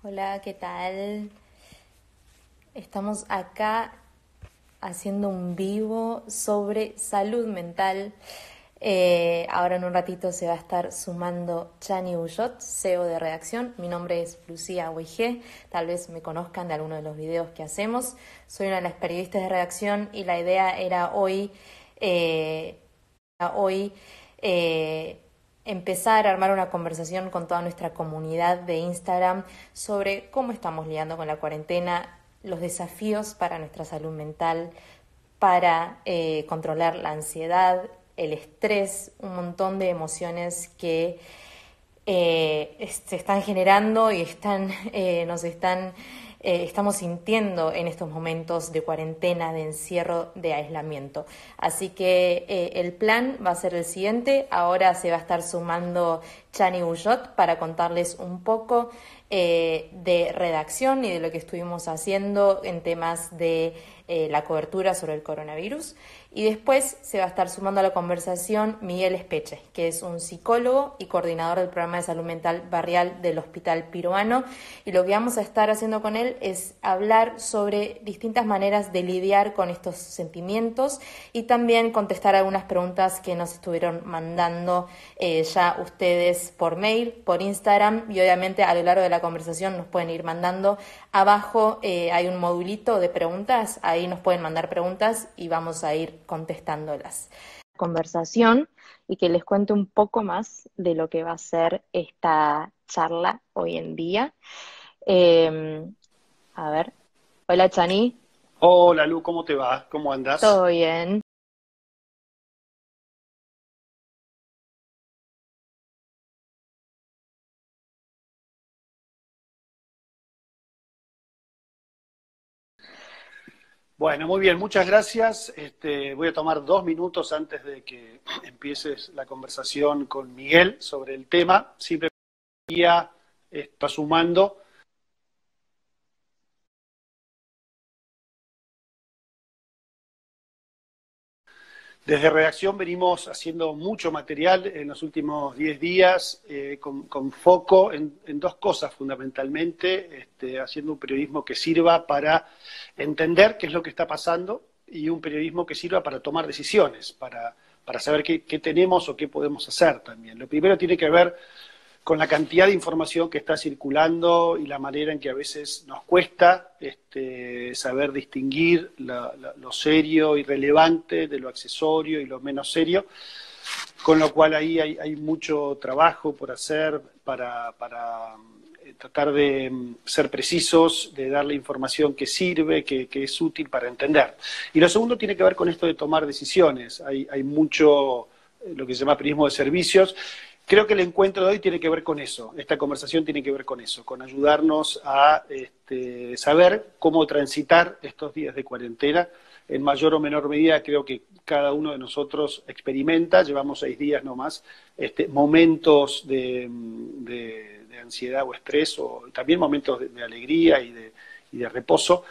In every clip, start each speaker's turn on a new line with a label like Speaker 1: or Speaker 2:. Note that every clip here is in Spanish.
Speaker 1: Hola, ¿qué tal? Estamos acá haciendo un vivo sobre salud mental. Ahora en un ratito se va a estar sumando Chani Ullot, CEO de redacción. Mi nombre es Lucía Weigé, tal vez me conozcan de alguno de los videos que hacemos. Soy una de las periodistas de redacción y la idea era hoy eh, empezar a armar una conversación con toda nuestra comunidad de Instagram sobre cómo estamos lidiando con la cuarentena, los desafíos para nuestra salud mental, para controlar la ansiedad, el estrés, un montón de emociones que se están generando y estamos sintiendo en estos momentos de cuarentena, de encierro, de aislamiento. Así que el plan va a ser el siguiente. Ahora se va a estar sumando Chani Ullot para contarles un poco de redacción y de lo que estuvimos haciendo en temas de la cobertura sobre el coronavirus. Y después se va a estar sumando a la conversación Miguel Espeche, que es un psicólogo y coordinador del programa de salud mental barrial del Hospital Piroano. Y lo que vamos a estar haciendo con él es hablar sobre distintas maneras de lidiar con estos sentimientos y también contestar algunas preguntas que nos estuvieron mandando ya ustedes por mail, por Instagram, y obviamente a lo largo de la conversación nos pueden ir mandando. Abajo hay un modulito de preguntas, ahí nos pueden mandar preguntas y vamos a ir contestándolas. Conversación y que les cuente un poco más de lo que va a ser esta charla hoy en día. Eh, a ver, hola Chani,
Speaker 2: Hola Lu, ¿cómo te va? ¿Cómo andas?
Speaker 1: ¿todo bien?
Speaker 2: Bueno, muy bien, muchas gracias. Voy a tomar 2 minutos antes de que empieces la conversación con Miguel sobre el tema. Siempre está sumando. Desde redacción venimos haciendo mucho material en los últimos 10 días con foco en dos cosas fundamentalmente, haciendo un periodismo que sirva para entender qué es lo que está pasando y un periodismo que sirva para tomar decisiones, para saber qué tenemos o qué podemos hacer también. Lo primero tiene que ver con la cantidad de información que está circulando y la manera en que a veces nos cuesta saber distinguir lo serio y relevante de lo accesorio y lo menos serio, con lo cual ahí hay mucho trabajo por hacer para tratar de ser precisos, de darle información que sirve, que es útil para entender. Y lo segundo tiene que ver con esto de tomar decisiones. Hay mucho lo que se llama periodismo de servicios. Creo que el encuentro de hoy tiene que ver con eso, esta conversación tiene que ver con eso, con ayudarnos a saber cómo transitar estos días de cuarentena. En mayor o menor medida creo que cada uno de nosotros experimenta, llevamos 6 días nomás, momentos de ansiedad o estrés, o también momentos de alegría y de reposo.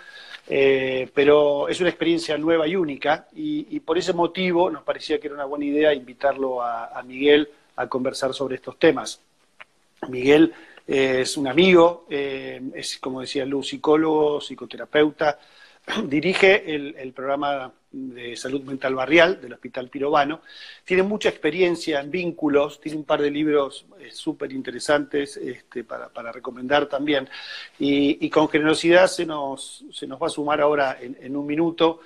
Speaker 2: Pero es una experiencia nueva y única y por ese motivo nos parecía que era una buena idea invitarlo a Miguel a conversar sobre estos temas. Miguel es un amigo, es, como decía Lu, psicólogo, psicoterapeuta, dirige el programa de salud mental barrial del Hospital Pirovano, tiene mucha experiencia en vínculos, tiene un par de libros súper interesantes para recomendar también, y con generosidad se nos va a sumar ahora en un minuto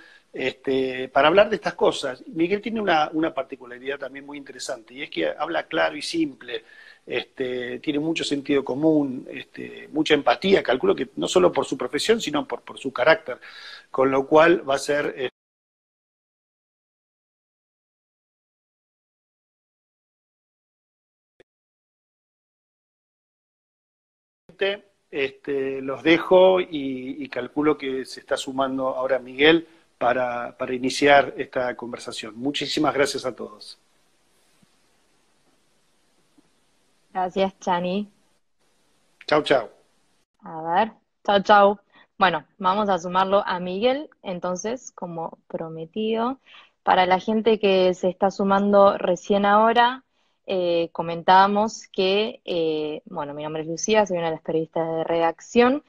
Speaker 2: para hablar de estas cosas. Miguel tiene una particularidad también muy interesante, y es que habla claro y simple, tiene mucho sentido común, mucha empatía, calculo que no solo por su profesión, sino por su carácter, con lo cual va a ser los dejo y calculo que se está sumando ahora Miguel para iniciar esta conversación. Muchísimas gracias a todos.
Speaker 1: Gracias Chani.
Speaker 2: Chau, chau.
Speaker 1: A ver, chao, chao. Bueno, vamos a sumarlo a Miguel, entonces, como prometido. Para la gente que se está sumando recién ahora, comentábamos que, bueno, mi nombre es Lucía, soy una de las periodistas de redacción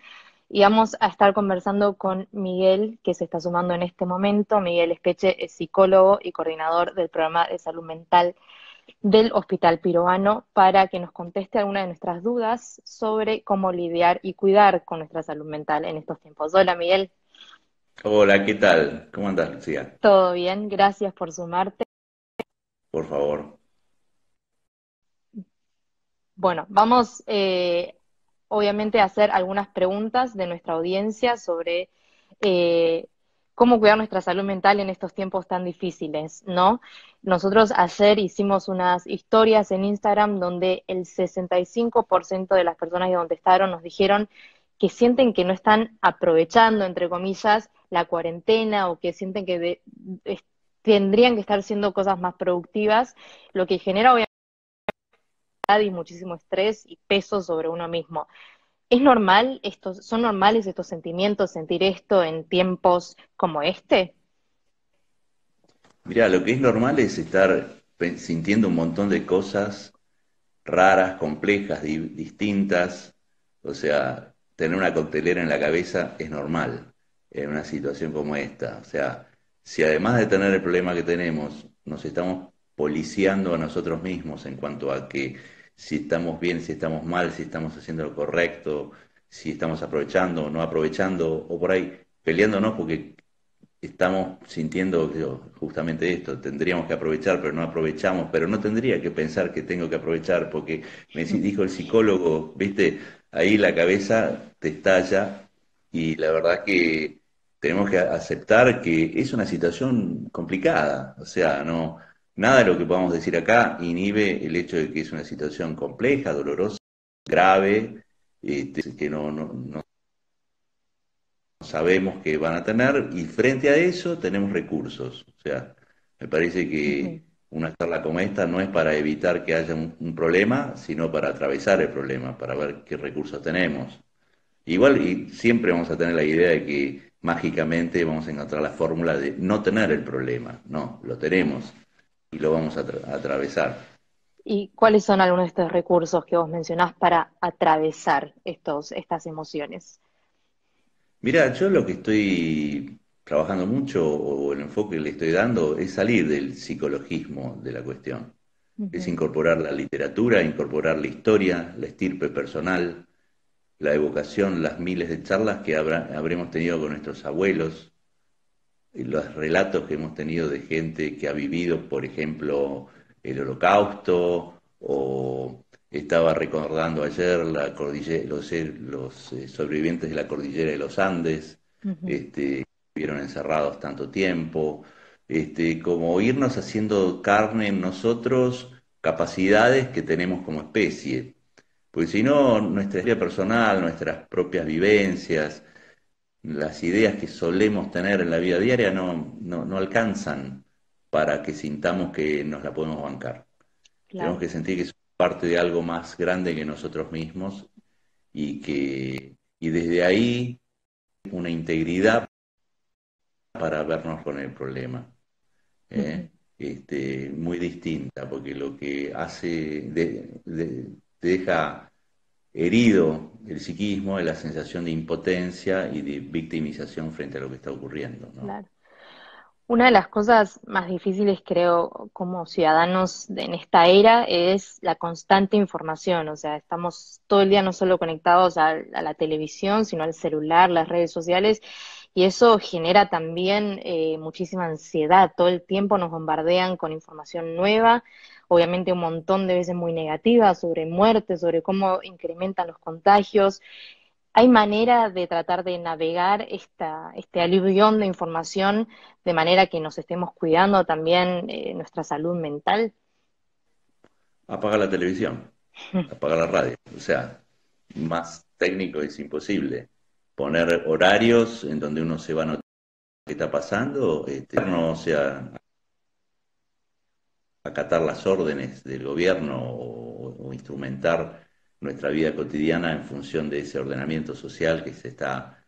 Speaker 1: y vamos a estar conversando con Miguel, que se está sumando en este momento. Miguel Espeche es psicólogo y coordinador del programa de salud mental del Hospital Piroano para que nos conteste alguna de nuestras dudas sobre cómo lidiar y cuidar con nuestra salud mental en estos tiempos. Hola Miguel,
Speaker 3: Hola, ¿qué tal? ¿Cómo andás, Lucía?
Speaker 1: ¿todo bien? Gracias por sumarte.
Speaker 3: Por favor.
Speaker 1: Bueno, vamos obviamente a hacer algunas preguntas de nuestra audiencia sobre eh, cómo cuidar nuestra salud mental en estos tiempos tan difíciles, ¿no? Nosotros ayer hicimos unas historias en Instagram donde el 65% de las personas que contestaron nos dijeron que sienten que no están aprovechando, entre comillas, la cuarentena o que sienten que tendrían que estar haciendo cosas más productivas, lo que genera y muchísimo estrés y peso sobre uno mismo. ¿Es normal son normales estos sentimientos, sentir esto en tiempos como este?
Speaker 3: Mirá, lo que es normal es estar sintiendo un montón de cosas raras, complejas, distintas. O sea, tener una coctelera en la cabeza es normal en una situación como esta. O sea, si además de tener el problema que tenemos, nos estamos policiando a nosotros mismos en cuanto a que si estamos bien, si estamos mal, si estamos haciendo lo correcto, si estamos aprovechando o no aprovechando, o por ahí peleándonos porque estamos sintiendo justamente esto, tendríamos que aprovechar, pero no aprovechamos, pero no tendría que pensar que tengo que aprovechar, porque dijo el psicólogo, viste, ahí la cabeza te estalla y la verdad que tenemos que aceptar que es una situación complicada, o sea, no, nada de lo que podamos decir acá inhibe el hecho de que es una situación compleja, dolorosa, grave, que no sabemos que van a tener y frente a eso tenemos recursos. O sea, me parece
Speaker 1: Ujú,
Speaker 3: que una charla como esta no es para evitar que haya un problema, sino para atravesar el problema, para ver qué recursos tenemos. Igual y siempre vamos a tener la idea de que mágicamente vamos a encontrar la fórmula de no tener el problema. No, lo tenemos y lo vamos a atravesar.
Speaker 1: ¿y cuáles son algunos de estos recursos que vos mencionás para atravesar estas emociones?
Speaker 3: Mira, yo lo que estoy trabajando mucho o el enfoque que le estoy dando es salir del psicologismo de la cuestión. Es
Speaker 1: Ujú,
Speaker 3: incorporar la literatura, incorporar la historia, la estirpe personal, la evocación, las miles de charlas que habremos tenido con nuestros abuelos, y los relatos que hemos tenido de gente que ha vivido, por ejemplo, el Holocausto, o estaba recordando ayer los sobrevivientes de la cordillera de los Andes,
Speaker 1: ujú,
Speaker 3: estuvieron encerrados tanto tiempo, como irnos haciendo carne en nosotros capacidades que tenemos como especie. Porque si no, nuestra historia personal, nuestras propias vivencias, las ideas que solemos tener en la vida diaria no alcanzan para que sintamos que nos la podemos bancar. Tenemos
Speaker 1: claro.
Speaker 3: que sentir que somos parte de algo más grande que nosotros mismos y desde ahí una integridad para vernos con el problema.
Speaker 1: Ujú.
Speaker 3: ¿Eh? Muy distinta, porque lo que hace, te deja herido el psiquismo es la sensación de impotencia y de victimización frente a lo que está ocurriendo, ¿no?
Speaker 1: Claro. Una de las cosas más difíciles, creo, como ciudadanos en esta era es la constante información. O sea, estamos todo el día no solo conectados a la televisión, sino al celular, las redes sociales, y eso genera también muchísima ansiedad. Todo el tiempo nos bombardean con información nueva, obviamente un montón de veces muy negativa sobre muerte, sobre cómo incrementan los contagios. ¿Hay manera de tratar de navegar este aluvión de información de manera que nos estemos cuidando también nuestra salud mental?
Speaker 3: Apaga la televisión, apaga la radio. O sea, más técnico es imposible. Poner horarios en donde uno se va a notar qué está pasando, no, o sea, acatar las órdenes del gobierno o instrumentar nuestra vida cotidiana en función de ese ordenamiento social que se está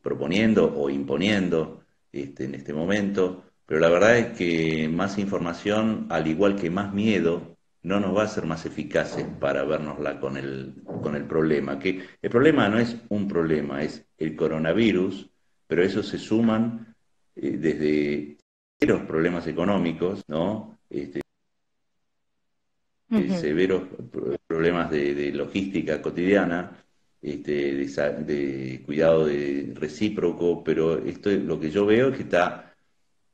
Speaker 3: proponiendo o imponiendo en este momento. Pero la verdad es que más información, al igual que más miedo, no nos va a ser más eficaces para vernosla con el problema. Que el problema no es un problema, es el coronavirus, pero a eso se suman desde severos problemas económicos, ¿no?
Speaker 1: Ujú.
Speaker 3: Severos problemas de logística cotidiana, de cuidado de recíproco, pero esto lo que yo veo es que está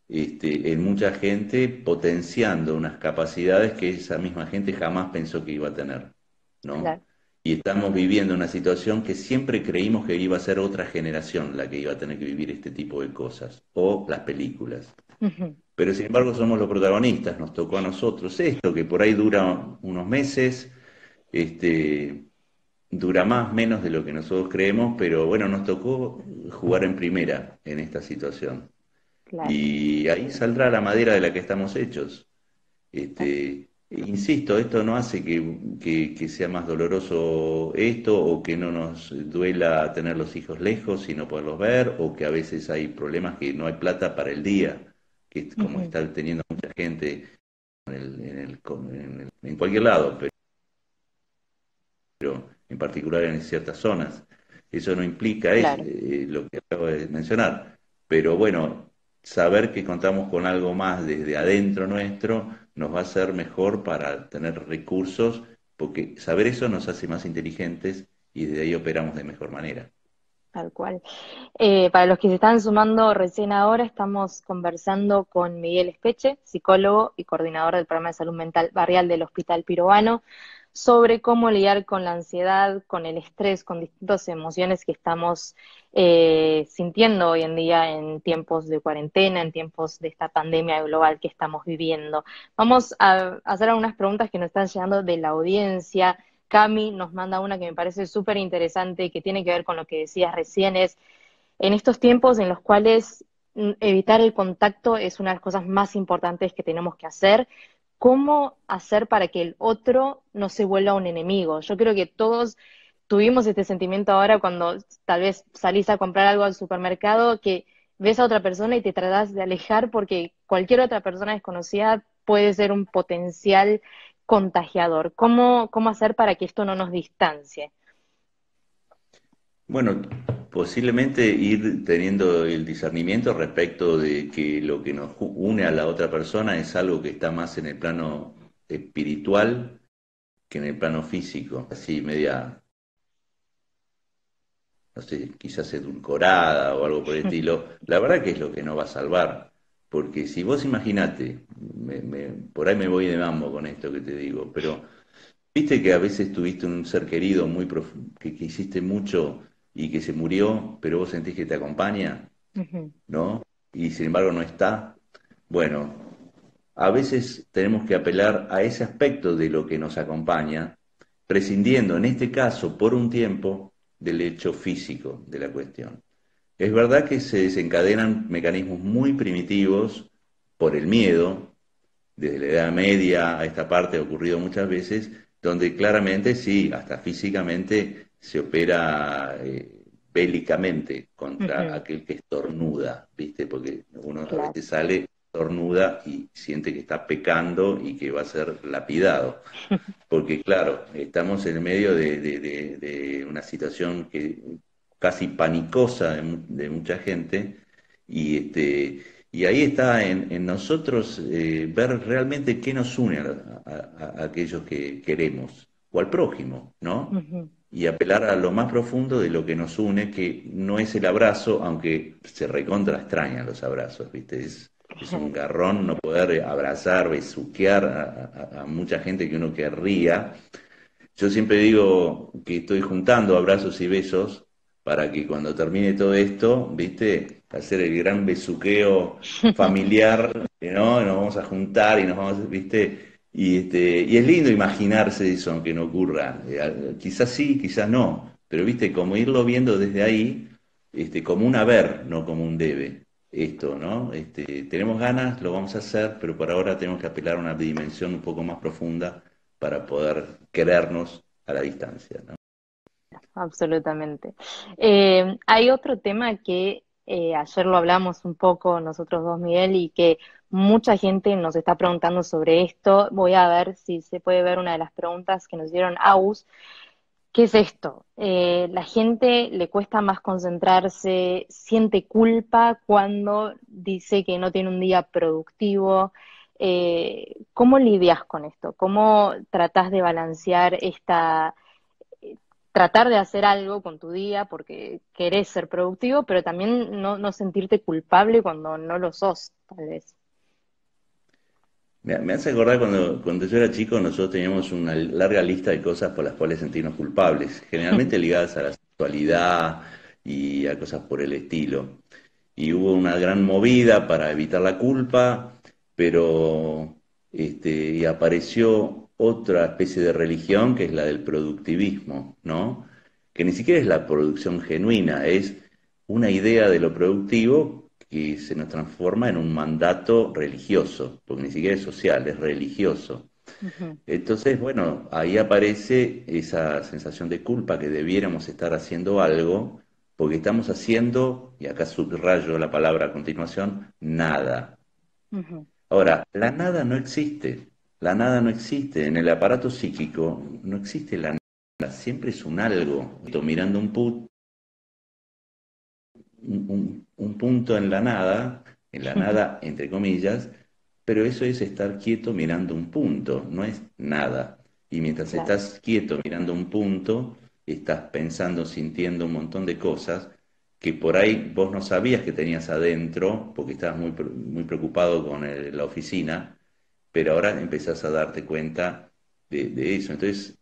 Speaker 3: en mucha gente potenciando unas capacidades que esa misma gente jamás pensó que iba a tener, ¿no?
Speaker 1: Claro.
Speaker 3: Y estamos viviendo una situación que siempre creímos que iba a ser otra generación la que iba a tener que vivir este tipo de cosas, o las películas.
Speaker 1: Ujú.
Speaker 3: Pero sin embargo somos los protagonistas, nos tocó a nosotros esto, que por ahí dura unos meses, este, dura más, menos de lo que nosotros creemos, pero bueno, nos tocó jugar en primera en esta situación.
Speaker 1: Claro.
Speaker 3: Y ahí saldrá la madera de la que estamos hechos. Insisto, esto no hace que sea más doloroso esto o que no nos duela tener los hijos lejos y no poderlos ver o que a veces hay problemas que no hay plata para el día, que es como
Speaker 1: Ujú.
Speaker 3: está teniendo mucha gente en cualquier lado, pero en particular en ciertas zonas. Eso no implica
Speaker 1: Claro.
Speaker 3: lo que acabo de mencionar, pero bueno, saber que contamos con algo más desde adentro nuestro nos va a hacer mejor para tener recursos, porque saber eso nos hace más inteligentes y desde ahí operamos de mejor manera.
Speaker 1: Tal cual. Para los que se están sumando recién ahora, estamos conversando con Miguel Espeche, psicólogo y coordinador del programa de salud mental barrial del Hospital Pirovano, sobre cómo lidiar con la ansiedad, con el estrés, con distintas emociones que estamos sintiendo hoy en día en tiempos de cuarentena, en tiempos de esta pandemia global que estamos viviendo. Vamos a hacer algunas preguntas que nos están llegando de la audiencia. Cami nos manda una que me parece súper interesante, que tiene que ver con lo que decías recién, es en estos tiempos en los cuales evitar el contacto es una de las cosas más importantes que tenemos que hacer. ¿Cómo hacer para que el otro no se vuelva un enemigo? Yo creo que todos tuvimos este sentimiento ahora cuando tal vez salís a comprar algo al supermercado, que ves a otra persona y te tratás de alejar porque cualquier otra persona desconocida puede ser un potencial contagiador. ¿Cómo hacer para que esto no nos distancie?
Speaker 3: Bueno, posiblemente ir teniendo el discernimiento respecto de que lo que nos une a la otra persona es algo que está más en el plano espiritual que en el plano físico, así media, no sé, quizás edulcorada o algo por el estilo, la verdad que es lo que nos va a salvar. Porque si vos imaginate, por ahí me voy de mambo con esto que te digo, pero viste que a veces tuviste un ser querido que hiciste mucho y que se murió, pero vos sentís que te acompaña,
Speaker 1: Ujú.
Speaker 3: ¿no? Y sin embargo no está. Bueno, a veces tenemos que apelar a ese aspecto de lo que nos acompaña, prescindiendo en este caso por un tiempo del hecho físico de la cuestión. Es verdad que se desencadenan mecanismos muy primitivos por el miedo, desde la Edad Media a esta parte ha ocurrido muchas veces, donde claramente sí, hasta físicamente se opera bélicamente contra
Speaker 1: Ujú.
Speaker 3: aquel que estornuda, ¿viste? Porque uno a
Speaker 1: Claro.
Speaker 3: veces sale, estornuda y siente que está pecando y que va a ser lapidado. Porque claro, estamos en el medio de una situación que casi panicosa de mucha gente y ahí está en nosotros ver realmente qué nos une a aquellos que queremos o al prójimo, ¿no?
Speaker 1: Ujú.
Speaker 3: Y apelar a lo más profundo de lo que nos une, que no es el abrazo, aunque se recontra extrañan los abrazos, ¿viste? Es un garrón no poder abrazar, besuquear a mucha gente que uno querría. Yo siempre digo que estoy juntando abrazos y besos para que cuando termine todo esto, ¿viste? Hacer el gran besuqueo familiar, ¿no? Nos vamos a juntar y nos vamos, ¿viste? Y es lindo imaginarse eso, aunque no ocurra. Quizás sí, quizás no, pero, ¿viste? Como irlo viendo desde ahí, como un haber, no como un debe. Esto, ¿no? Tenemos ganas, lo vamos a hacer, pero por ahora tenemos que apelar a una dimensión un poco más profunda para poder querernos a la distancia, ¿no?
Speaker 1: Absolutamente. Hay otro tema que ayer lo hablamos un poco nosotros dos, Miguel, y que mucha gente nos está preguntando sobre esto. Voy a ver si se puede ver una de las preguntas que nos dieron Aus. ¿Qué es esto? La gente le cuesta más concentrarse, siente culpa cuando dice que no tiene un día productivo. ¿Cómo lidias con esto? ¿Cómo tratás de balancear tratar de hacer algo con tu día porque querés ser productivo, pero también no sentirte culpable cuando no lo sos, tal vez?
Speaker 3: Me hace acordar cuando yo era chico, nosotros teníamos una larga lista de cosas por las cuales sentirnos culpables, generalmente ligadas a la sexualidad y a cosas por el estilo. Y hubo una gran movida para evitar la culpa, pero y apareció otra especie de religión que es la del productivismo, ¿no? Que ni siquiera es la producción genuina, es una idea de lo productivo que se nos transforma en un mandato religioso, porque ni siquiera es social, es religioso.
Speaker 1: Ujú.
Speaker 3: Entonces, bueno, ahí aparece esa sensación de culpa que debiéramos estar haciendo algo, porque estamos haciendo, y acá subrayo la palabra a continuación, nada.
Speaker 1: Ujú.
Speaker 3: Ahora, la nada no existe, la nada no existe. En el aparato psíquico no existe la nada, siempre es un algo. Estoy mirando un punto en la nada entre comillas, pero eso es estar quieto mirando un punto, no es nada. Y mientras
Speaker 1: Claro.
Speaker 3: estás quieto mirando un punto, estás pensando, sintiendo un montón de cosas que por ahí vos no sabías que tenías adentro, porque estabas muy preocupado con la oficina, pero ahora empezás a darte cuenta de eso. Entonces,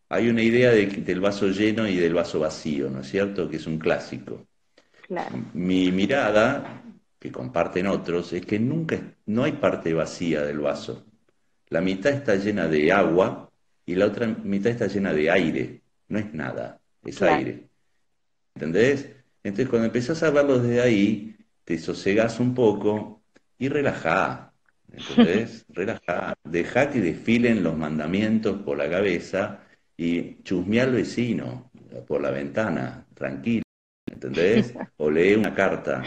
Speaker 3: hay una idea del vaso lleno y del vaso vacío, ¿no es cierto? Que es un clásico.
Speaker 1: Claro.
Speaker 3: Mi mirada, que comparten otros, es que nunca, no hay parte vacía del vaso. La mitad está llena de agua y la otra mitad está llena de aire. No es nada, es
Speaker 1: Claro.
Speaker 3: aire. ¿Entendés? Entonces cuando empezás a verlo desde ahí, te sosegás un poco y relajá. ¿Entendés? Relajá. Dejá que desfilen los mandamientos por la cabeza y chusmeá al vecino por la ventana, tranquilo. ¿Entendés? O lee una carta,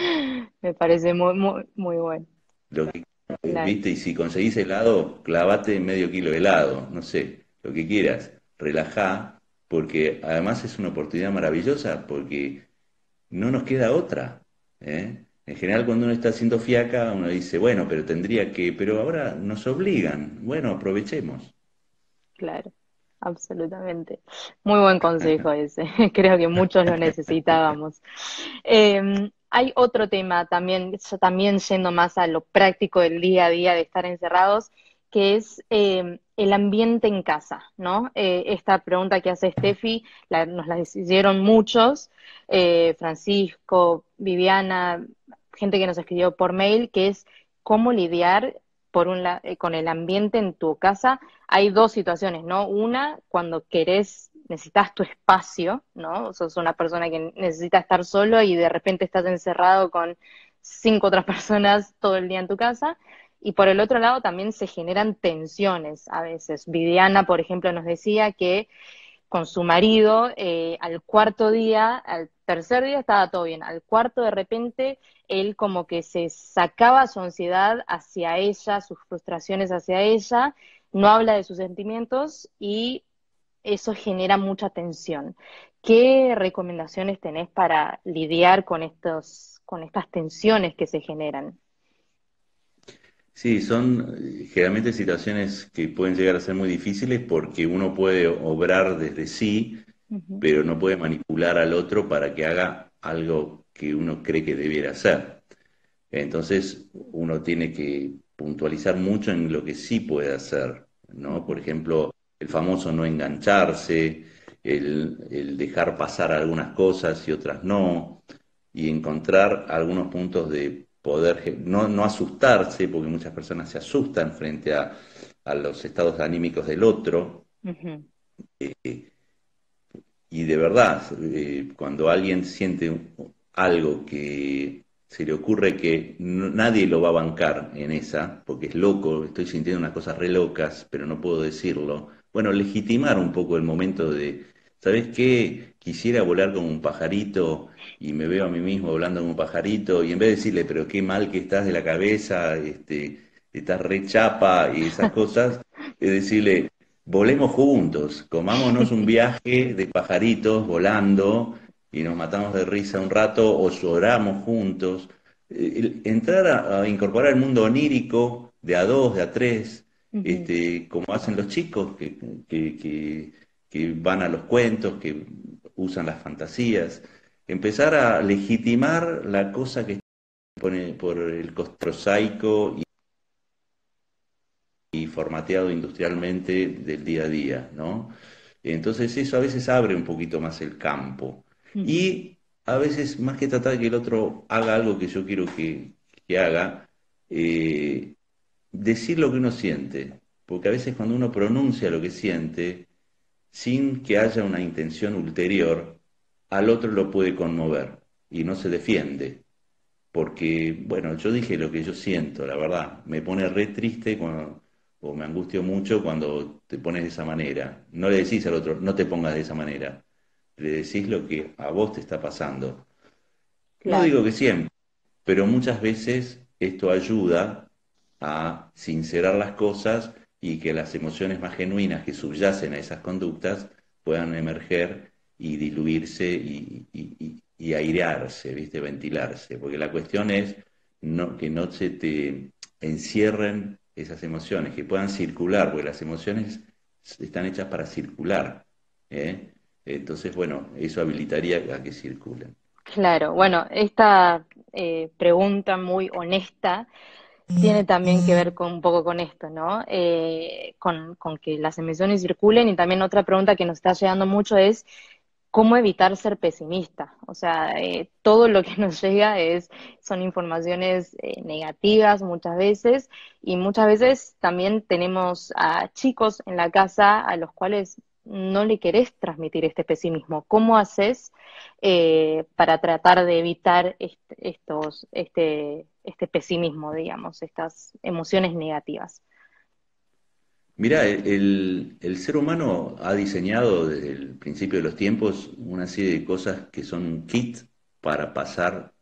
Speaker 1: Me parece muy bueno.
Speaker 3: lo que,
Speaker 1: Claro.
Speaker 3: ¿viste? Y si conseguís helado, clavate medio kilo de helado, no sé, lo que quieras, relajá, porque además es una oportunidad maravillosa, porque no nos queda otra, ¿eh? En general cuando uno está haciendo fiaca, uno dice, bueno, pero tendría que, pero ahora nos obligan, bueno, aprovechemos.
Speaker 1: Claro, absolutamente. Muy buen consejo ese. Creo que muchos lo necesitábamos. Hay otro tema también, yo también yendo más a lo práctico del día a día de estar encerrados, que es el ambiente en casa, ¿no? Esta pregunta que hace Steffi nos la hicieron muchos, Francisco, Viviana, gente que nos escribió por mail, que es cómo lidiar con el ambiente en tu casa. Hay dos situaciones, ¿no? Una, cuando necesitas tu espacio, ¿no? Sos una persona que necesita estar solo y de repente estás encerrado con 5 otras personas todo el día en tu casa. Y por el otro lado también se generan tensiones a veces. Viviana, por ejemplo, nos decía que con su marido, al cuarto día, al tercer día estaba todo bien, al cuarto de repente él como que se sacaba su ansiedad hacia ella, sus frustraciones hacia ella, no habla de sus sentimientos y eso genera mucha tensión. ¿Qué recomendaciones tenés para lidiar con estas tensiones que se generan?
Speaker 3: Sí, son generalmente situaciones que pueden llegar a ser muy difíciles porque uno puede obrar desde sí,
Speaker 1: Ujú.
Speaker 3: pero no puede manipular al otro para que haga algo que uno cree que debiera hacer. Entonces uno tiene que puntualizar mucho en lo que sí puede hacer, ¿no? Por
Speaker 1: Ujú.
Speaker 3: ejemplo, el famoso no engancharse, el dejar pasar algunas cosas y otras no, y encontrar algunos puntos de poder, no asustarse, porque muchas personas se asustan frente a los estados anímicos del otro,
Speaker 1: Ujú.
Speaker 3: eh, y de verdad, cuando alguien siente algo que se le ocurre que nadie lo va a bancar en esa, porque es loco, estoy sintiendo unas cosas re locas, pero no puedo decirlo. Bueno, legitimar un poco el momento de, ¿sabes qué? Quisiera volar como un pajarito y me veo a mí mismo volando como un pajarito y en vez de decirle, pero qué mal que estás de la cabeza, estás re chapa y esas cosas, es decirle, volemos juntos, comámonos un viaje de pajaritos volando y nos matamos de risa un rato o lloramos juntos. Entrar a incorporar el mundo onírico de a dos, de a tres,
Speaker 1: Ujú.
Speaker 3: como hacen los chicos que, que- que van a los cuentos, que usan las fantasías, empezar a legitimar la cosa que pone por el prosaico y formateado industrialmente del día a día, ¿no? Entonces eso a veces abre un poquito más el campo.
Speaker 1: Ujú.
Speaker 3: Y a veces, más que tratar de que el otro haga algo que yo quiero que haga, eh, decir lo que uno siente. Porque a veces cuando uno pronuncia lo que siente, sin que haya una intención ulterior, al otro lo puede conmover y no se defiende. Porque, bueno, yo dije lo que yo siento, la verdad, me pone re triste o me angustio mucho cuando te pones de esa manera. No le decís al otro, no te pongas de esa manera, le decís lo que a vos te está pasando. No
Speaker 1: Claro.
Speaker 3: digo que siempre, pero muchas veces esto ayuda a sincerar las cosas y que las emociones más genuinas que subyacen a esas conductas puedan emerger y diluirse y airearse, ¿viste? Ventilarse. Porque la cuestión es que no se te encierren esas emociones, que puedan circular, porque las emociones están hechas para circular, ¿eh? Entonces, bueno, eso habilitaría a que circulen.
Speaker 1: Claro, bueno, esta pregunta muy honesta tiene también que ver con un poco con esto, ¿no? Con que las emociones circulen y también otra pregunta que nos está llegando mucho es cómo evitar ser pesimista. O sea, todo lo que nos llega son informaciones negativas muchas veces y muchas veces también tenemos a chicos en la casa a los cuales no le querés transmitir este pesimismo. ¿Cómo haces para tratar de evitar este pesimismo, digamos, estas emociones negativas?
Speaker 3: Mirá, el ser humano ha diseñado desde el principio de los tiempos una serie de cosas que son un kit para pasar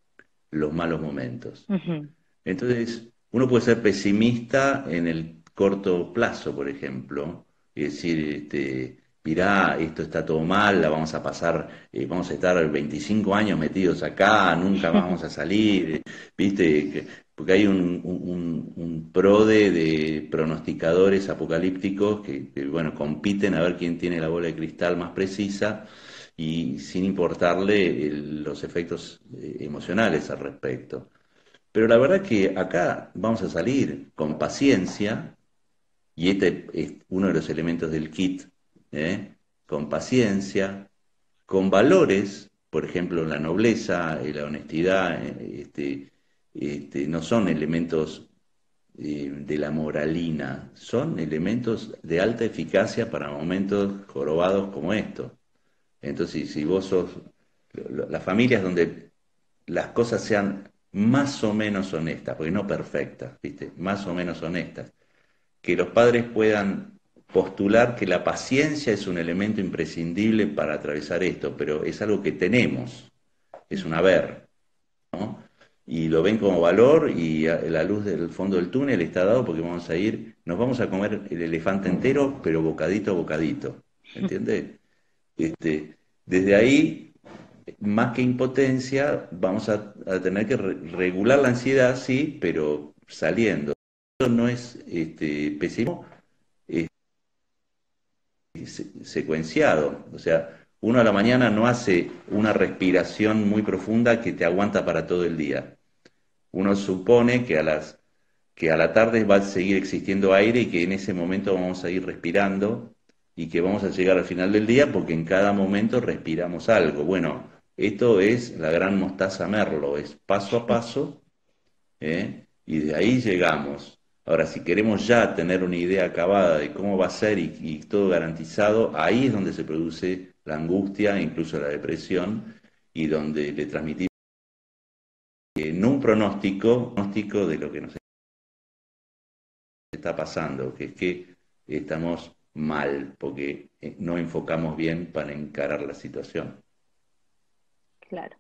Speaker 3: los malos momentos.
Speaker 1: Ujú.
Speaker 3: Entonces, uno puede ser pesimista en el corto plazo, por ejemplo, y decir, mirá, esto está todo mal, la vamos a pasar, vamos a estar 25 años metidos acá, nunca más vamos a salir, ¿viste? Porque hay un PRODE de pronosticadores apocalípticos bueno, compiten a ver quién tiene la bola de cristal más precisa y sin importarle los efectos emocionales al respecto. Pero la verdad que acá vamos a salir con paciencia, y este es uno de los elementos del kit, ¿eh? Con paciencia, con valores, por ejemplo, la nobleza y la honestidad, no son elementos de la moralina, son elementos de alta eficacia para momentos jorobados como estos. Entonces, si vos sos las familias donde las cosas sean más o menos honestas, porque no perfectas, ¿viste? Más o menos honestas, que los padres puedan postular que la paciencia es un elemento imprescindible para atravesar esto, pero es algo que tenemos, es un haber, ¿no? Y lo ven como valor y la luz del fondo del túnel está dado porque nos vamos a comer el elefante entero, pero bocadito a bocadito, ¿entiendes? Desde ahí, más que impotencia, vamos a tener que regular la ansiedad, sí, pero saliendo. Eso no es pesimismo secuenciado. O sea, uno a la mañana no hace una respiración muy profunda que te aguanta para todo el día. Uno supone que a la tarde va a seguir existiendo aire y que en ese momento vamos a ir respirando y que vamos a llegar al final del día porque en cada momento respiramos algo. Bueno, esto es la gran mostaza Merlo, es paso a paso, ¿eh? Y de ahí llegamos. Ahora, si queremos ya tener una idea acabada de cómo va a ser y todo garantizado, ahí es donde se produce la angustia, incluso la depresión, y donde le transmitimos no un pronóstico de lo que nos está pasando, que es que estamos mal, porque no enfocamos bien para encarar la situación.
Speaker 1: Claro.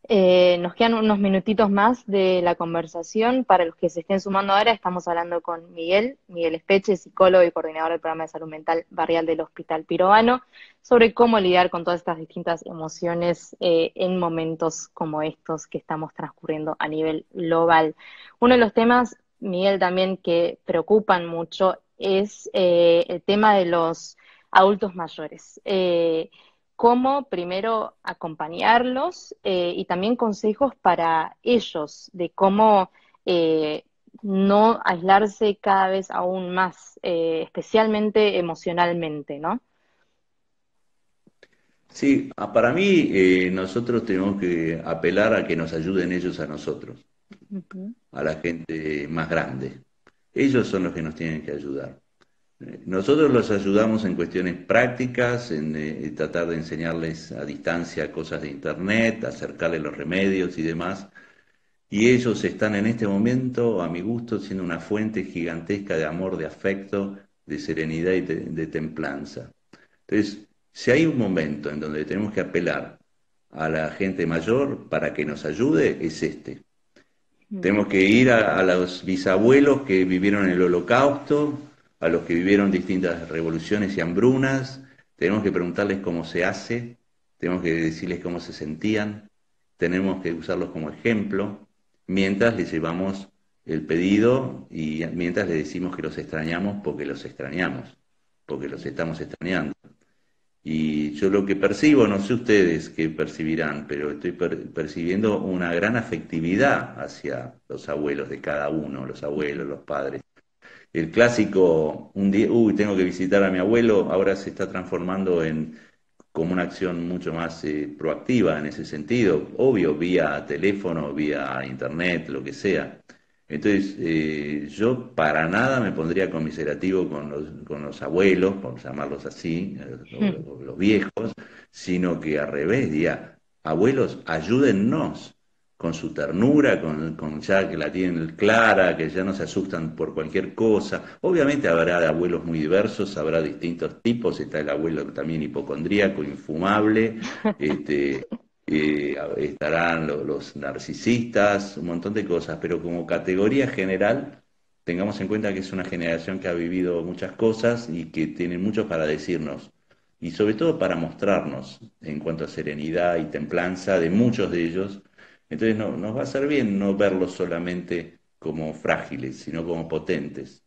Speaker 1: Nos quedan unos minutitos más de la conversación. Para los que se estén sumando ahora, estamos hablando con Miguel Espeche, psicólogo y coordinador del programa de salud mental barrial del Hospital Pirovano, sobre cómo lidiar con todas estas distintas emociones en momentos como estos que estamos transcurriendo a nivel global. Uno de los temas, Miguel, también que preocupan mucho es el tema de los adultos mayores. Cómo primero acompañarlos y también consejos para ellos de cómo eh, no aislarse cada vez aún más, especialmente emocionalmente, ¿no?
Speaker 3: Sí, para mí nosotros tenemos que apelar a que nos ayuden ellos a nosotros,
Speaker 1: Ujú.
Speaker 3: a la gente más grande. Ellos son los que nos tienen que ayudar. Nosotros los ayudamos en cuestiones prácticas, en tratar de enseñarles a distancia cosas de internet, acercarles los remedios y demás. Y ellos están en este momento, a mi gusto, siendo una fuente gigantesca de amor, de afecto, de serenidad y de templanza. Entonces, si hay un momento en donde tenemos que apelar a la gente mayor para que nos ayude, es este.
Speaker 1: Mm.
Speaker 3: Tenemos que ir a los bisabuelos que vivieron el Holocausto, a los que vivieron distintas revoluciones y hambrunas. Tenemos que preguntarles cómo se hace, tenemos que decirles cómo se sentían, tenemos que usarlos como ejemplo, mientras les llevamos el pedido y mientras les decimos que los extrañamos, porque los estamos extrañando. Y yo lo que percibo, no sé ustedes qué percibirán, pero estoy percibiendo una gran afectividad hacia los abuelos de cada uno, los abuelos, los padres. El clásico, un día, uy, tengo que visitar a mi abuelo, ahora se está transformando en como una acción mucho más proactiva en ese sentido, obvio, vía teléfono, vía internet, lo que sea. Entonces, yo para nada me pondría conmiserativo con los abuelos, por llamarlos así, o los viejos, sino que al revés, diría, abuelos, ayúdennos con su ternura, con ya que la tienen clara, que ya no se asustan por cualquier cosa. Obviamente habrá de abuelos muy diversos, habrá distintos tipos, está el abuelo también hipocondríaco, infumable, este, estarán los narcisistas, un montón de cosas, pero como categoría general, tengamos en cuenta que es una generación que ha vivido muchas cosas y que tiene mucho para decirnos, y sobre todo para mostrarnos en cuanto a serenidad y templanza de muchos de ellos. Entonces nos va a hacer bien no verlos solamente como frágiles, sino como potentes.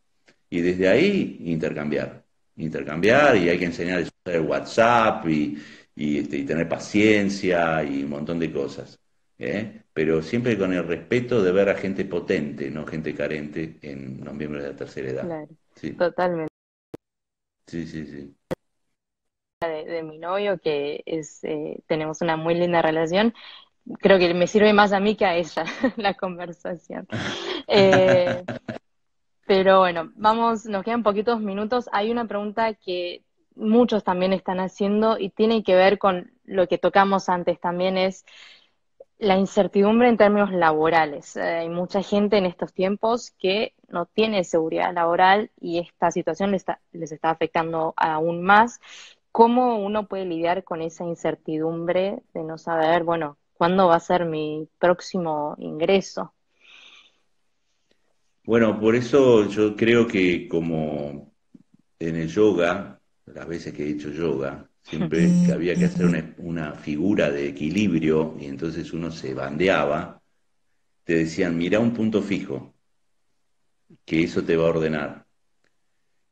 Speaker 3: Y desde ahí intercambiar y hay que enseñarles a usar el WhatsApp y tener paciencia y un montón de cosas. ¿Eh? Pero siempre con el respeto de ver a gente potente, no gente carente en los miembros de la tercera edad.
Speaker 1: Claro,
Speaker 3: Sí,
Speaker 1: totalmente.
Speaker 3: sí, sí, sí.
Speaker 1: De mi novio, que es, tenemos una muy linda relación. Creo que me sirve más a mí que a ella la conversación. Eh, Pero bueno, vamos, nos quedan poquitos minutos. Hay una pregunta que muchos también están haciendo y tiene que ver con lo que tocamos antes también, es la incertidumbre en términos laborales. Hay mucha gente en estos tiempos que no tiene seguridad laboral y esta situación les está afectando aún más. ¿Cómo uno puede lidiar con esa incertidumbre de no saber, bueno, cuándo va a ser mi próximo ingreso?
Speaker 3: Bueno, por eso yo creo que como en el yoga, las veces que he hecho yoga, siempre que había que hacer una figura de equilibrio y entonces uno se bandeaba, te decían, mira un punto fijo, que eso te va a ordenar.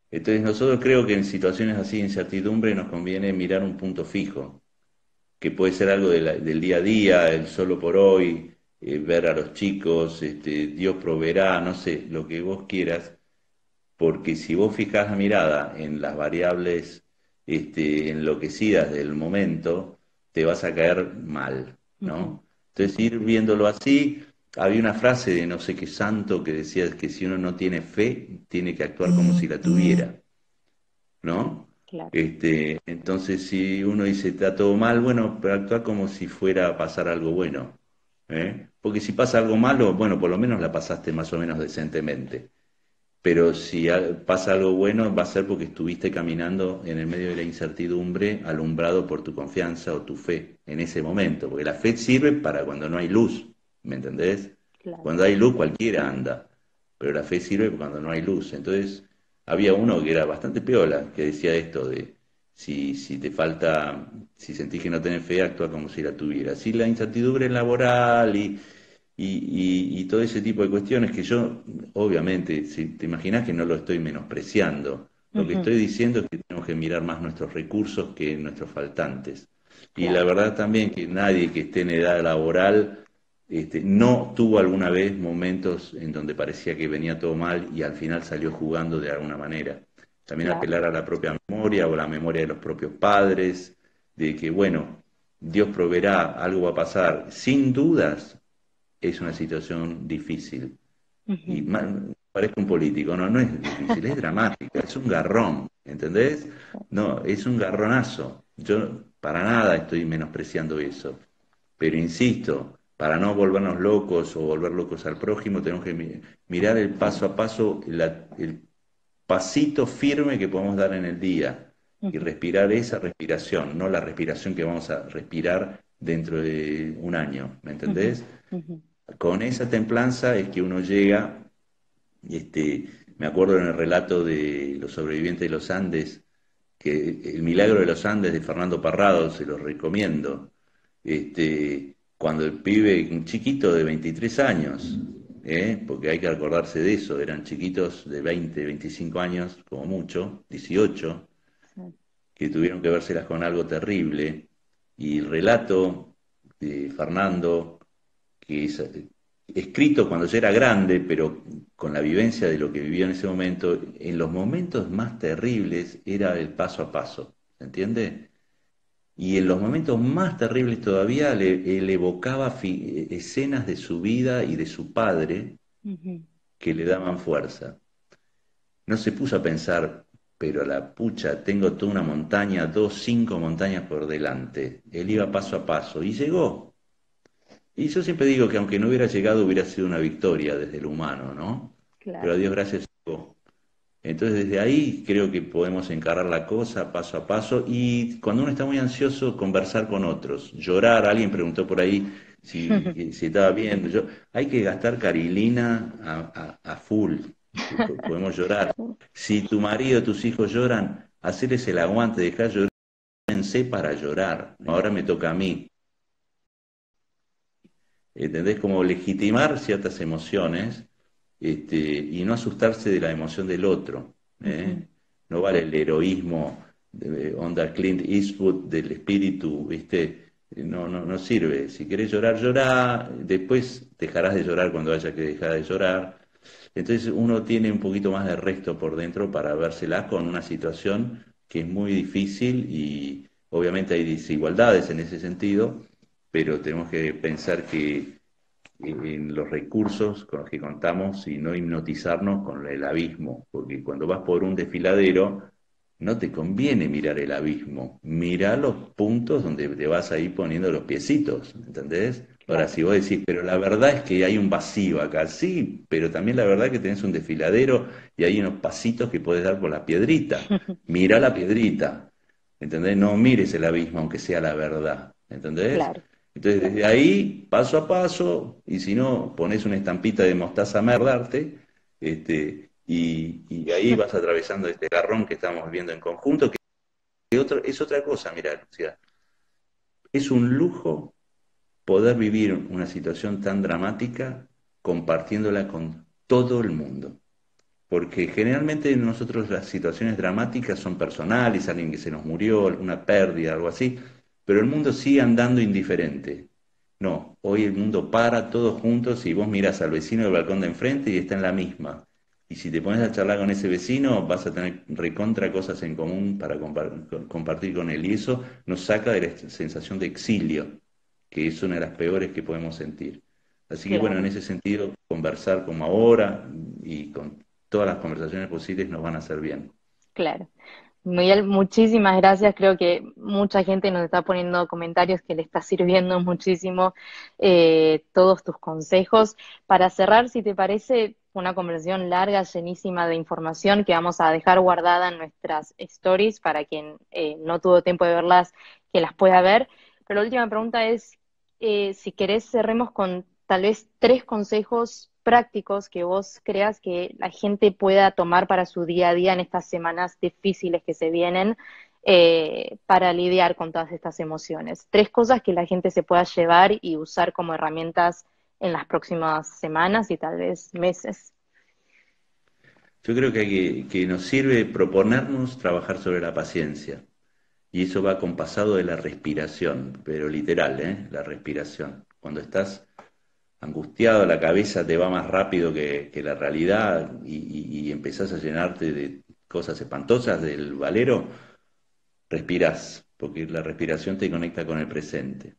Speaker 3: Entonces nosotros creo que en situaciones así de incertidumbre nos conviene mirar un punto fijo, que puede ser algo del día a día, el solo por hoy, ver a los chicos, Dios proveerá, no sé, lo que vos quieras, porque si vos fijás la mirada en las variables enloquecidas del momento, te vas a caer mal,
Speaker 1: Ujú.
Speaker 3: ¿no? Entonces ir viéndolo así, había una frase de no sé qué santo que decía que si uno no tiene fe, tiene que actuar como si la tuviera, ¿no?
Speaker 1: Claro.
Speaker 3: Entonces si uno dice está todo mal, bueno, pero actúa como si fuera a pasar algo bueno, ¿eh? Porque si pasa algo malo, bueno, por lo menos la pasaste más o menos decentemente. pero si pasa algo bueno va a ser porque estuviste caminando en el medio de la incertidumbre, alumbrado por tu confianza o tu fe en ese momento, porque la fe sirve para cuando no hay luz, ¿me entendés?
Speaker 1: Claro.
Speaker 3: Cuando hay luz cualquiera anda, pero la fe sirve cuando no hay luz. Entonces había uno que era bastante piola, que decía esto de si te falta, si sentís que no tenés fe, actúa como si la tuvieras. Si la incertidumbre laboral y todo ese tipo de cuestiones que yo, obviamente, si te imaginas que no lo estoy menospreciando, lo que
Speaker 1: Ujú,
Speaker 3: estoy diciendo es que tenemos que mirar más nuestros recursos que nuestros faltantes. Y la
Speaker 1: claro.
Speaker 3: verdad también que nadie que esté en edad laboral no tuvo alguna vez momentos en donde parecía que venía todo mal y al final salió jugando de alguna manera. También
Speaker 1: Claro.
Speaker 3: apelar a la propia memoria o la memoria de los propios padres, de que, bueno, Dios proveerá, algo va a pasar. Sin dudas, es una situación difícil. Y
Speaker 1: Ujú,
Speaker 3: parezco un político, no, no es difícil, es dramática, es un garrón, ¿entendés? No, es un garronazo. Yo para nada estoy menospreciando eso. Pero insisto, para no volvernos locos o volver locos al prójimo, tenemos que mirar el paso a paso, el pasito firme que podemos dar en el día y
Speaker 1: ujú,
Speaker 3: respirar esa respiración, no la respiración que vamos a respirar dentro de un año, ¿me
Speaker 1: ujú,
Speaker 3: entendés?
Speaker 1: ujú.
Speaker 3: Con esa templanza es que uno llega, me acuerdo en el relato de los sobrevivientes de los Andes, que el milagro de los Andes de Fernando Parrado, se los recomiendo, cuando el pibe, un chiquito de 23 años, porque hay que acordarse de eso, eran chiquitos de 20, 25 años, como mucho, 18,
Speaker 1: Sí.
Speaker 3: que tuvieron que vérselas con algo terrible, y el relato de Fernando, que es escrito cuando ya era grande, pero con la vivencia de lo que vivió en ese momento, en los momentos más terribles era el paso a paso, ¿se entiende? Y en los momentos más terribles todavía él evocaba escenas de su vida y de su padre
Speaker 1: Ujú,
Speaker 3: que le daban fuerza. No se puso a pensar, pero la pucha, tengo toda una montaña, dos, cinco montañas por delante. Él iba paso a paso y llegó. Y yo siempre digo que aunque no hubiera llegado, hubiera sido una victoria desde el humano, ¿no? Pero a
Speaker 1: claro.
Speaker 3: Dios gracias llegó. Entonces desde ahí creo que podemos encarar la cosa paso a paso y cuando uno está muy ansioso, conversar con otros, llorar. Alguien preguntó por ahí si estaba bien. Hay que gastar carilina a full, podemos llorar. Si tu marido, tus hijos lloran, hacerles el aguante, dejar llorar, para llorar. Ahora me toca a mí. ¿Entendés? Como legitimar ciertas emociones, y no asustarse de la emoción del otro. ¿Eh?
Speaker 1: Ujú,
Speaker 3: No vale el heroísmo de onda Clint Eastwood del espíritu, ¿viste? No, no, no sirve. Si querés llorar, llorá, después dejarás de llorar cuando haya que dejar de llorar. Entonces uno tiene un poquito más de resto por dentro para vérsela con una situación que es muy difícil y obviamente hay desigualdades en ese sentido, pero tenemos que pensar que en los recursos con los que contamos y no hipnotizarnos con el abismo, porque cuando vas por un desfiladero no te conviene mirar el abismo, mira los puntos donde te vas a ir poniendo los piecitos, ¿entendés? Ahora,
Speaker 1: claro.
Speaker 3: si vos decís, pero la verdad es que hay un vacío acá, sí, pero también la verdad es que tenés un desfiladero y hay unos pasitos que podés dar por la piedrita, mira la piedrita, ¿entendés? No mires el abismo, aunque sea la verdad, ¿entendés?
Speaker 1: Claro.
Speaker 3: Entonces, desde ahí, paso a paso, y si no, pones una estampita de mostaza merdarte, y ahí vas atravesando este garrón que estamos viendo en conjunto, es otra cosa, mira, Lucía, es un lujo poder vivir una situación tan dramática compartiéndola con todo el mundo. Porque generalmente nosotros las situaciones dramáticas son personales, alguien que se nos murió, alguna pérdida, algo así, pero el mundo sigue andando indiferente. No, hoy el mundo para todos juntos y vos miras al vecino del balcón de enfrente y está en la misma. Y si te pones a charlar con ese vecino, vas a tener recontra cosas en común para compartir con él. Y eso nos saca de la sensación de exilio, que es una de las peores que podemos sentir. Así que bueno, en
Speaker 1: Claro.
Speaker 3: ese sentido, conversar como ahora y con todas las conversaciones posibles nos van a hacer bien.
Speaker 1: Claro. Miguel, muchísimas gracias. Creo que mucha gente nos está poniendo comentarios que le está sirviendo muchísimo todos tus consejos. Para cerrar, si te parece, fue una conversación larga, llenísima de información que vamos a dejar guardada en nuestras stories para quien no tuvo tiempo de verlas, que las pueda ver. Pero la última pregunta es, si querés, cerremos con tal vez 3 consejos prácticos que vos creas que la gente pueda tomar para su día a día en estas semanas difíciles que se vienen, para lidiar con todas estas emociones. 3 cosas que la gente se pueda llevar y usar como herramientas en las próximas semanas y tal vez meses.
Speaker 3: Yo creo que nos sirve proponernos trabajar sobre la paciencia. Y eso va acompasado de la respiración, pero literal, ¿eh? La respiración. Cuando estás angustiado, la cabeza te va más rápido que la realidad y empezás a llenarte de cosas espantosas del valero, respirás, porque la respiración te conecta con el presente.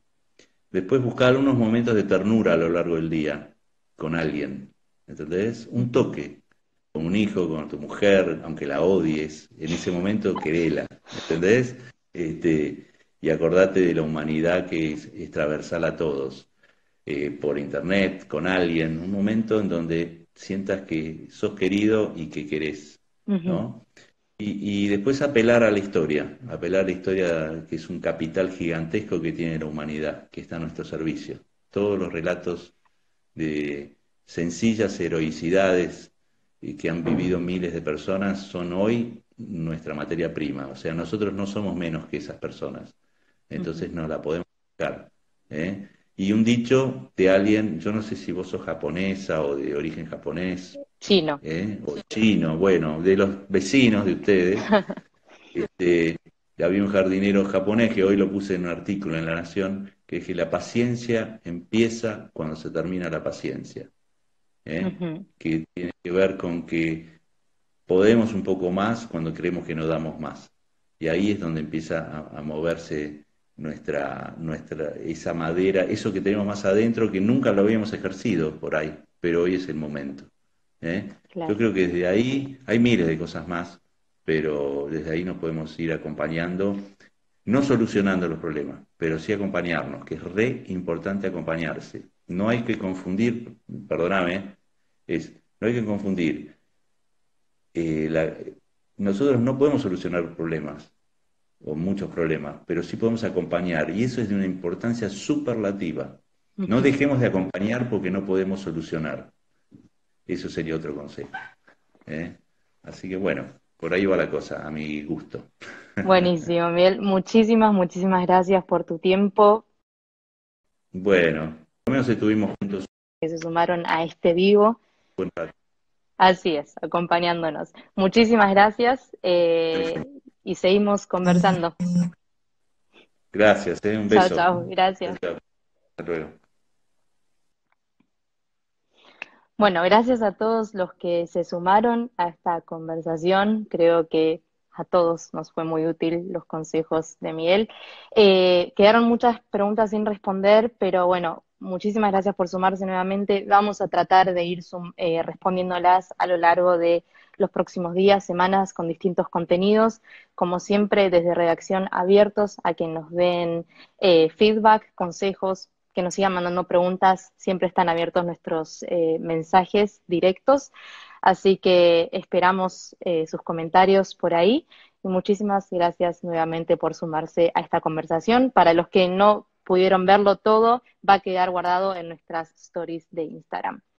Speaker 3: Después buscar unos momentos de ternura a lo largo del día con alguien, ¿entendés? Un toque, con un hijo, con tu mujer, aunque la odies, en ese momento querela, ¿entendés? Y acordate de la humanidad que es transversal a todos, por internet, con alguien, un momento en donde sientas que sos querido y que querés,
Speaker 1: Ujú.
Speaker 3: ¿no? Y después apelar a la historia que es un capital gigantesco que tiene la humanidad, que está a nuestro servicio. Todos los relatos de sencillas heroicidades que han vivido miles de personas son hoy nuestra materia prima. O sea, nosotros no somos menos que esas personas.
Speaker 1: Ujú.
Speaker 3: Entonces nos la podemos buscar. ¿Eh? Y un dicho de alguien, yo no sé si vos sos japonesa o de origen japonés,
Speaker 1: Chino.
Speaker 3: o chino, bueno, de los vecinos de ustedes, este, había un jardinero japonés que hoy lo puse en un artículo en La Nación, que es que la paciencia empieza cuando se termina la paciencia, ¿eh?
Speaker 1: Ujú.
Speaker 3: Que tiene que ver con que podemos un poco más cuando creemos que no damos más. Y ahí es donde empieza a moverse esa madera, eso que tenemos más adentro, que nunca lo habíamos ejercido por ahí, pero hoy es el momento. ¿Eh? Yo
Speaker 1: Claro.
Speaker 3: creo que desde ahí hay miles de cosas más, pero desde ahí nos podemos ir acompañando, no solucionando los problemas, pero sí acompañarnos, que es re importante acompañarse. No hay que confundir, perdóname, no hay que confundir, eh, la- nosotros no podemos solucionar problemas, o muchos problemas, pero sí podemos acompañar, y eso es de una importancia superlativa. No
Speaker 1: Ujú.
Speaker 3: dejemos de acompañar porque no podemos solucionar. Eso sería otro consejo. ¿Eh? Así que bueno, por ahí va la cosa, a mi gusto.
Speaker 1: Buenísimo, Miguel. Muchísimas, muchísimas gracias por tu tiempo
Speaker 3: Bueno, por lo menos estuvimos juntos
Speaker 1: que se sumaron a este vivo.
Speaker 3: un buen rato.
Speaker 1: Así es, acompañándonos. Muchísimas gracias, y seguimos conversando.
Speaker 3: Gracias, un
Speaker 1: Chao,
Speaker 3: beso.
Speaker 1: chao,
Speaker 3: Chao,
Speaker 1: gracias.
Speaker 3: chao. Hasta luego.
Speaker 1: Bueno, gracias a todos los que se sumaron a esta conversación. Creo que a todos nos fue muy útil los consejos de Miguel. Quedaron muchas preguntas sin responder, pero bueno, muchísimas gracias por sumarse nuevamente. Vamos a tratar de ir respondiéndolas a lo largo de los próximos días, semanas, con distintos contenidos. Como siempre, desde redacción abiertos a que nos den feedback, consejos, que nos sigan mandando preguntas, siempre están abiertos nuestros mensajes directos, así que esperamos sus comentarios por ahí y muchísimas gracias nuevamente por sumarse a esta conversación. Para los que no pudieron verlo todo, va a quedar guardado en nuestras stories de Instagram.